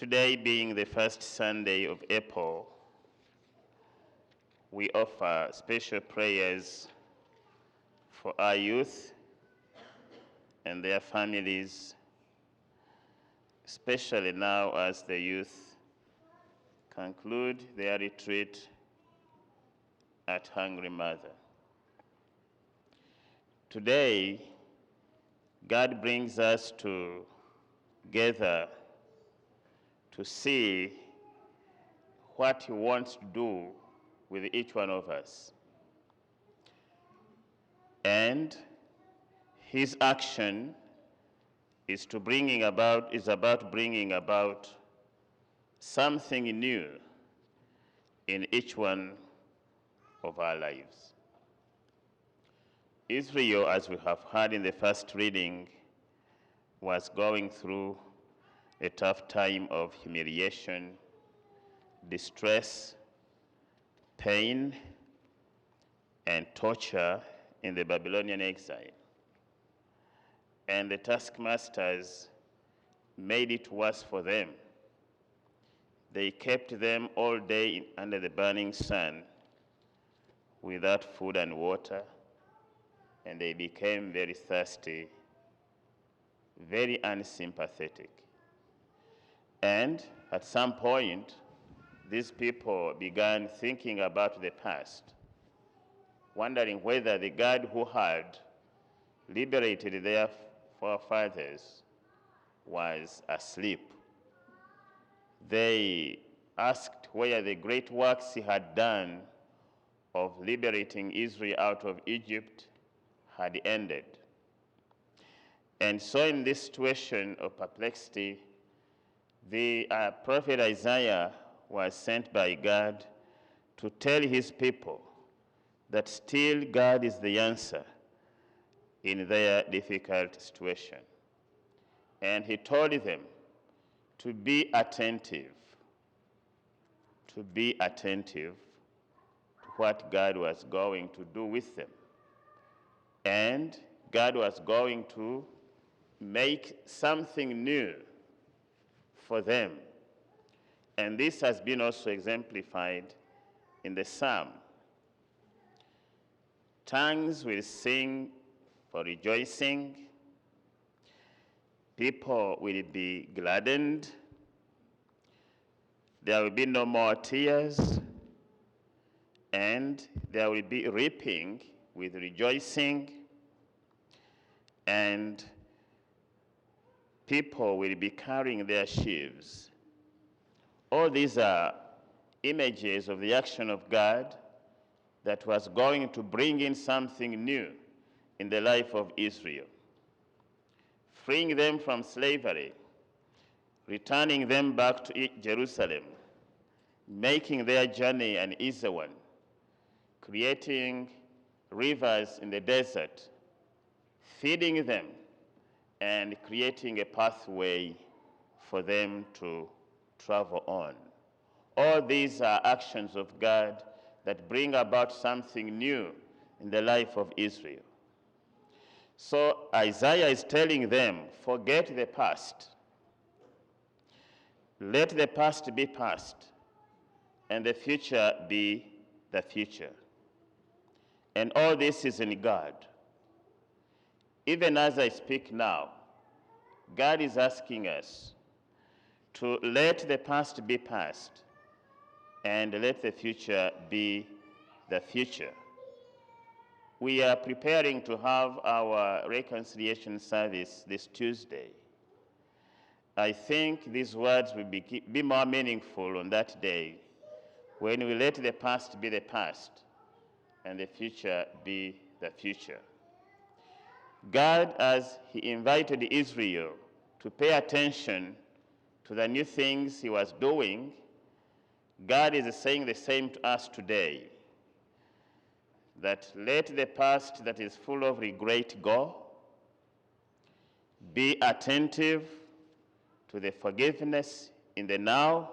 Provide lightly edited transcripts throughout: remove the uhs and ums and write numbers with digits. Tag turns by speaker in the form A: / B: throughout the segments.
A: Today being the first Sunday of April, we offer special prayers for our youth and their families, especially now as the youth conclude their retreat at Hungry Mother. Today, God brings us together to see what He wants to do with each one of us. And His action is about bringing about something new in each one of our lives. Israel, as we have heard in the first reading, was going through a tough time of humiliation, distress, pain, and torture in the Babylonian exile. And the taskmasters made it worse for them. They kept them all day under the burning sun without food and water, and they became very thirsty, very unsympathetic. And at some point, these people began thinking about the past, wondering whether the God who had liberated their forefathers was asleep. They asked where the great works He had done of liberating Israel out of Egypt had ended. And so in this situation of perplexity, the prophet Isaiah was sent by God to tell his people that still God is the answer in their difficult situation. And he told them to be attentive to what God was going to do with them. And God was going to make something new for them. And this has been also exemplified in the psalm. Tongues will sing for rejoicing. People will be gladdened. There will be no more tears. And there will be reaping with rejoicing. And people will be carrying their sheaves. All these are images of the action of God that was going to bring in something new in the life of Israel, freeing them from slavery, returning them back to Jerusalem, making their journey an easy one, creating rivers in the desert, feeding them, and creating a pathway for them to travel on. All these are actions of God that bring about something new in the life of Israel. So Isaiah is telling them, forget the past. Let the past be past, and the future be the future. And all this is in God. Even as I speak now, God is asking us to let the past be past and let the future be the future. We are preparing to have our reconciliation service this Tuesday. I think these words will be more meaningful on that day when we let the past be the past and the future be the future. God, as He invited Israel to pay attention to the new things He was doing, God is saying the same to us today, that let the past that is full of regret go, be attentive to the forgiveness in the now,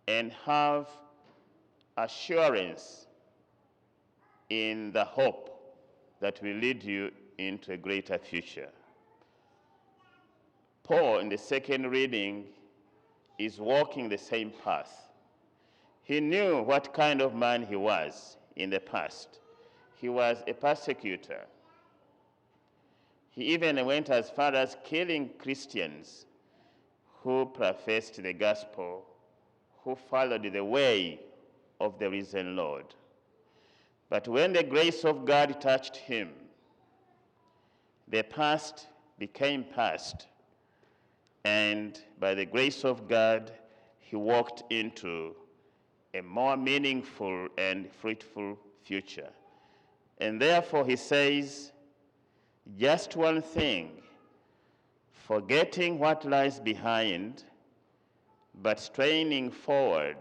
A: and have assurance in the hope that will lead you into a greater future. Paul, in the second reading, is walking the same path. He knew what kind of man he was in the past. He was a persecutor. He even went as far as killing Christians who professed the gospel, who followed the way of the risen Lord. But when the grace of God touched him, the past became past, and by the grace of God, he walked into a more meaningful and fruitful future. And therefore he says, just one thing, forgetting what lies behind, but straining forward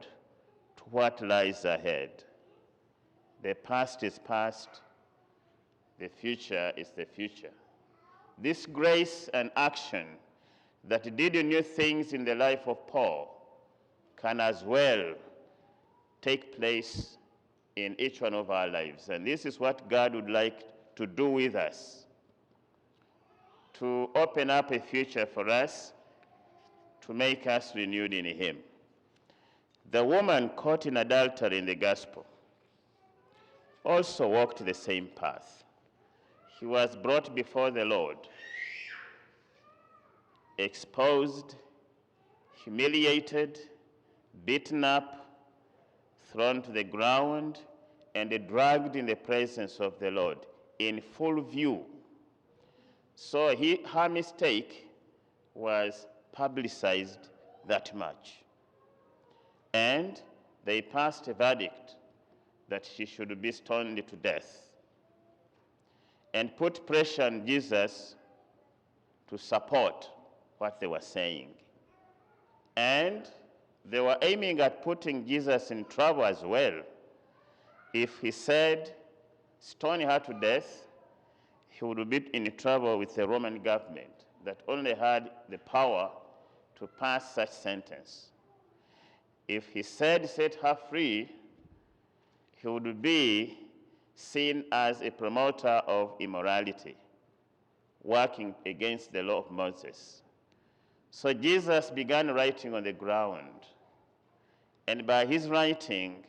A: to what lies ahead. The past is past, the future is the future. This grace and action that did new things in the life of Paul can as well take place in each one of our lives. And this is what God would like to do with us, to open up a future for us, to make us renewed in him. The woman caught in adultery in the gospel also walked the same path. He was brought before the Lord, exposed, humiliated, beaten up, thrown to the ground, and dragged in the presence of the Lord in full view. So her mistake was publicized that much. And they passed a verdict that she should be stoned to death, and put pressure on Jesus to support what they were saying. And they were aiming at putting Jesus in trouble as well. If he said, stone her to death, he would be in trouble with the Roman government that only had the power to pass such sentence. If he said, set her free, he would be seen as a promoter of immorality, working against the law of Moses. So Jesus began writing on the ground, and by his writing,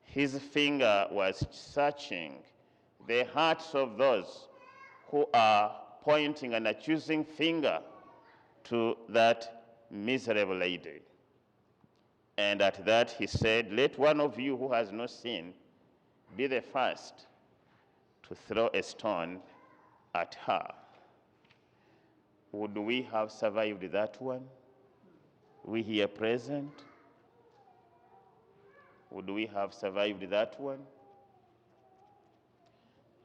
A: his finger was searching the hearts of those who are pointing an accusing finger to that miserable lady. And at that he said, let one of you who has no sin be the first to throw a stone at her. Would we have survived that one? We here present? Would we have survived that one?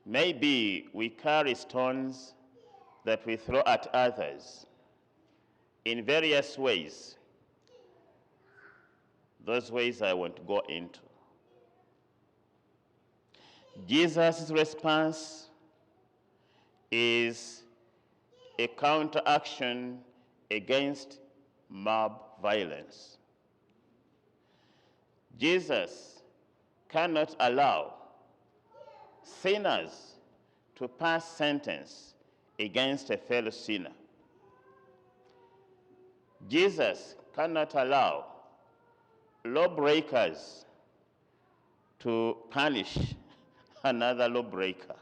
A: Maybe we carry stones that we throw at others in various ways. Those ways I won't go into. Jesus' response is a counteraction against mob violence. Jesus cannot allow sinners to pass sentence against a fellow sinner. Jesus cannot allow lawbreakers to punish another lawbreaker.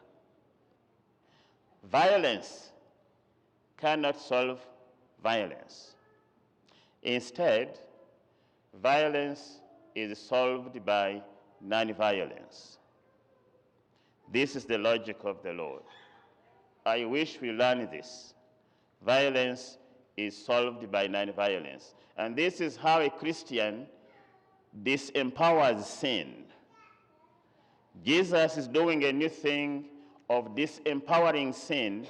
A: Violence cannot solve violence. Instead, violence is solved by nonviolence. This is the logic of the Lord. I wish we learn this. Violence is solved by nonviolence. And this is how a Christian disempowers sin. Jesus is doing a new thing of disempowering sin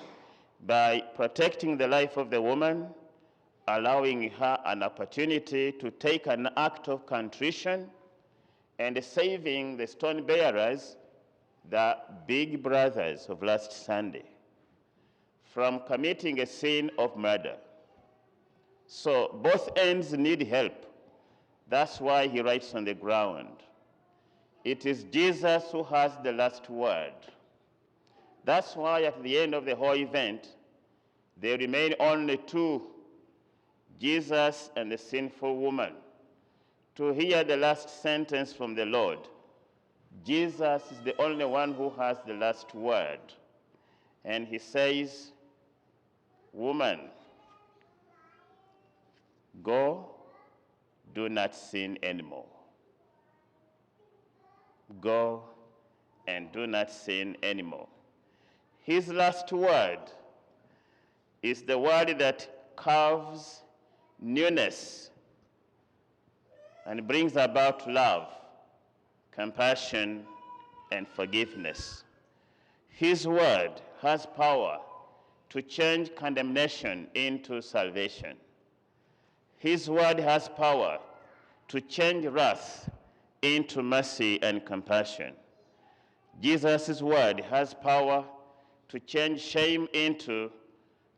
A: by protecting the life of the woman, allowing her an opportunity to take an act of contrition, and saving the stone bearers, the big brothers of last Sunday, from committing a sin of murder. So both ends need help. That's why he writes on the ground. It is Jesus who has the last word. That's why at the end of the whole event, there remain only two Jesus and the sinful woman, to hear the last sentence from the Lord. Jesus is the only one who has the last word. And he says, "Woman, go, do not sin anymore. Go and do not sin anymore." His last word is the word that carves newness and brings about love, compassion, and forgiveness. His word has power to change condemnation into salvation. His word has power to change wrath into mercy and compassion. Jesus' word has power to change shame into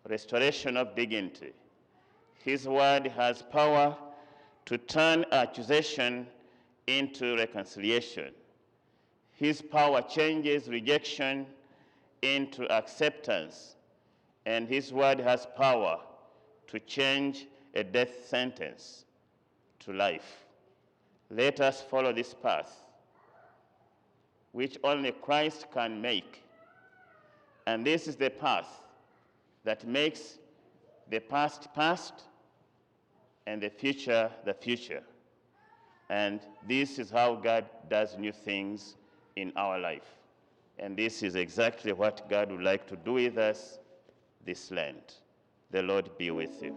A: restoration of dignity. His word has power to turn accusation into reconciliation. His power changes rejection into acceptance, and his word has power to change a death sentence to life. Let us follow this path, which only Christ can make. And this is the path that makes the past past and the future the future. And this is how God does new things in our life. And this is exactly what God would like to do with us this Lent. The Lord be with you.